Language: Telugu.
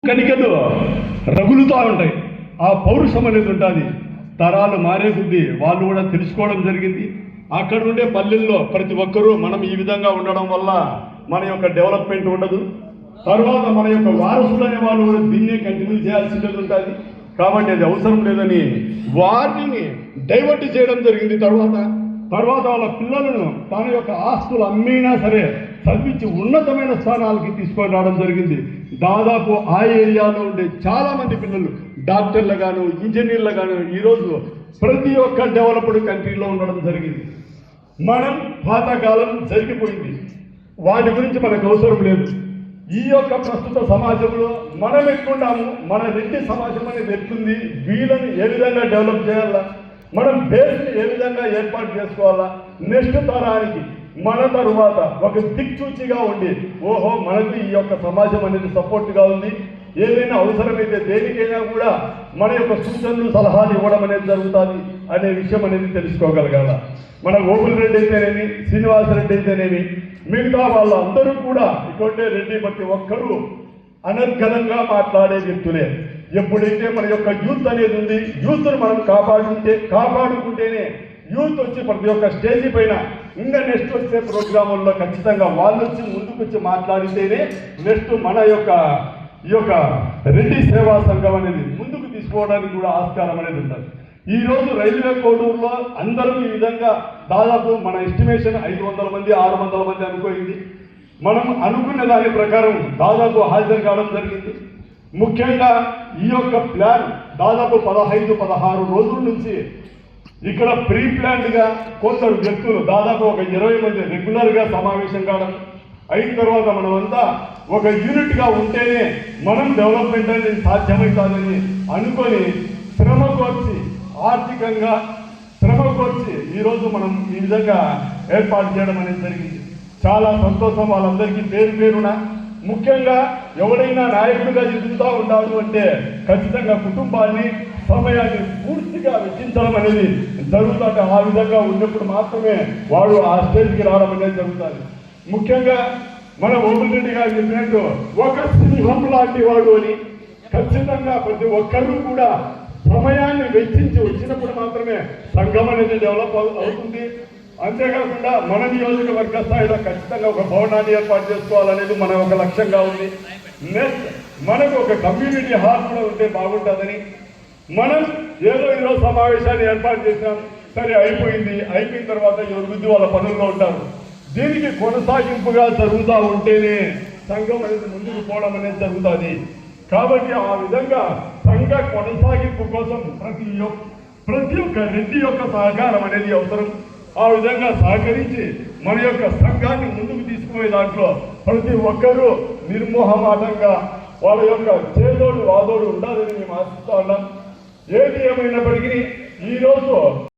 కనికలు రగులుతూ ఉంటాయి. ఆ పౌరుషం అనేది ఉంటుంది. తరాలు మారే కొద్దీ వాళ్ళు కూడా తెలుసుకోవడం జరిగింది. అక్కడ ఉండే పల్లెల్లో ప్రతి ఒక్కరూ మనం ఈ విధంగా ఉండడం వల్ల మన యొక్క డెవలప్మెంట్ ఉండదు. తర్వాత మన యొక్క వారసులైన వాళ్ళు కూడా దీన్నే కంటిన్యూ చేయాల్సింది ఉంటుంది. కాబట్టి అది అవసరం లేదని వారిని డైవర్ట్ చేయడం జరిగింది. తర్వాత వాళ్ళ పిల్లలను తన యొక్క ఆస్తులు అమ్మినా సరే చదివించి ఉన్నతమైన స్థానాలకి తీసుకొని రావడం జరిగింది. దాదాపు ఆ ఏరియాలో ఉండే చాలా మంది పిల్లలు డాక్టర్లు గాను ఇంజనీర్లు గాను ఈరోజు ప్రతి ఒక్క డెవలప్డ్ కంట్రీలో ఉండడం జరిగింది. మనం పాతకాలం జరిగిపోయింది, వాటి గురించి మనకు అవసరం లేదు. ఈ యొక్క ప్రస్తుత సమాజంలో మనం ఎట్లున్నాము, మన రెడ్డి సమాజం అనేది ఎట్లుంది, వీళ్ళని ఏ విధంగా డెవలప్ చేయాలా, మనం బేస్ని ఏ విధంగా ఏర్పాటు చేసుకోవాలా, నెక్స్ట్ తరానికి మన తరువాత ఒక దిక్సూచిగా ఉండి ఓహో మనకు ఈ యొక్క సమాజం అనేది సపోర్ట్గా ఉంది, ఏదైనా అవసరమైతే దేనికైనా కూడా మన యొక్క సూచనలు సలహాలు ఇవ్వడం అనేది జరుగుతుంది అనే విషయం అనేది తెలుసుకోగలగాల. మన గోకుల్ రెడ్డి అయితేనేమి, శ్రీనివాసరెడ్డి అయితేనేమి, మిగతా వాళ్ళందరూ కూడా ఇక్కడే రెడ్డి ప్రతి ఒక్కరూ అనర్గళంగా మాట్లాడే వ్యక్తులే. ఎప్పుడైతే మన యొక్క యూత్ అనేది ఉంది, యూత్ను మనం కాపాడుకుంటేనే యూత్ వచ్చి ప్రతి ఒక్క స్టేజీ పైన ఇంకా నెక్స్ట్ వచ్చే ప్రోగ్రాముల్లో ఖచ్చితంగా వాళ్ళు వచ్చి ముందుకు వచ్చి మాట్లాడితేనే నెక్స్ట్ మన యొక్క ఈ యొక్క రెడ్డి సేవా సంఘం అనేది ముందుకు తీసుకోవడానికి కూడా ఆస్కారం అనేది ఉంటుంది. ఈరోజు రైల్వే కోడూరులో అందరూ ఈ విధంగా దాదాపు మన ఎస్టిమేషన్ 500 మంది 600 మంది అనుకోయింది. మనం అనుకున్న దాని ప్రకారం దాదాపు హాజరు కావడం జరిగింది. ముఖ్యంగా ఈ యొక్క ప్లాన్ దాదాపు 15-16 రోజుల నుంచి ఇక్కడ ప్రీ ప్లాన్డ్గా కొందరు వ్యక్తులు దాదాపు ఒక 20 మంది రెగ్యులర్గా సమావేశం కావడం అయిన తర్వాత మనమంతా ఒక యూనిట్గా ఉంటేనే మనం డెవలప్మెంట్ అనేది సాధ్యమవుతుందని అనుకొని శ్రమకొచ్చి ఆర్థికంగా శ్రమకొచ్చి ఈరోజు మనం ఈ విధంగా ఏర్పాటు చేయడం అనేది జరిగింది. చాలా సంతోషం వాళ్ళందరికీ పేరున. ముఖ్యంగా ఎవడైనా నాయకుడిగా ఎదుగుతూ ఉంటాడు అంటే ఖచ్చితంగా కుటుంబాన్ని సమయాన్ని పూర్తిగా వెచ్చించడం అనేది జరుగుతుంది. ఆ విధంగా ఉన్నప్పుడు మాత్రమే వాడు ఆ స్టేజ్కి రావడం అనేది జరుగుతుంది. ముఖ్యంగా మన ఓపెన్ రెడ్డి గారు చెప్పినట్టు ఒక సింహం లాంటి వాడు అని ఖచ్చితంగా ప్రతి ఒక్కరూ కూడా సమయాన్ని వెచ్చించి వచ్చినప్పుడు మాత్రమే సంఘం అనేది డెవలప్ అవుతుంది. అంతేకాకుండా మన నియోజకవర్గ స్థాయిలో ఖచ్చితంగా ఒక భవనాన్ని ఏర్పాటు చేసుకోవాలనేది మన ఒక లక్ష్యంగా ఉంది. నెక్స్ట్ మనకు ఒక కమ్యూనిటీ హాల్ కూడా ఉంటే బాగుంటుందని మనం ఏదో ఈరోజు సమావేశాన్ని ఏర్పాటు చేసినాం, సరే అయిపోయిన తర్వాత ఎవరి బుద్ధి వాళ్ళ పనుల్లో ఉంటారు. దీనికి కొనసాగింపుగా జరుగుతూ ఉంటేనే సంఘం అనేది ముందుకు పోవడం అనేది జరుగుతుంది. కాబట్టి ఆ విధంగా సంఘ కొనసాగింపు కోసం ప్రతి ఒక్క రెడ్డి యొక్క సహకారం అనేది అవసరం. ఆ విధంగా సహకరించి మన యొక్క సంఘాన్ని ముందుకు తీసుకునే దాంట్లో ప్రతి ఒక్కరూ నిర్మోహమాటంగా వాళ్ళ యొక్క చేదోడు వాదోడు ఉండాలని మేము ఆశిస్తూ ఉన్నాం. ఏది ఏమైనప్పటికీ ఈరోజు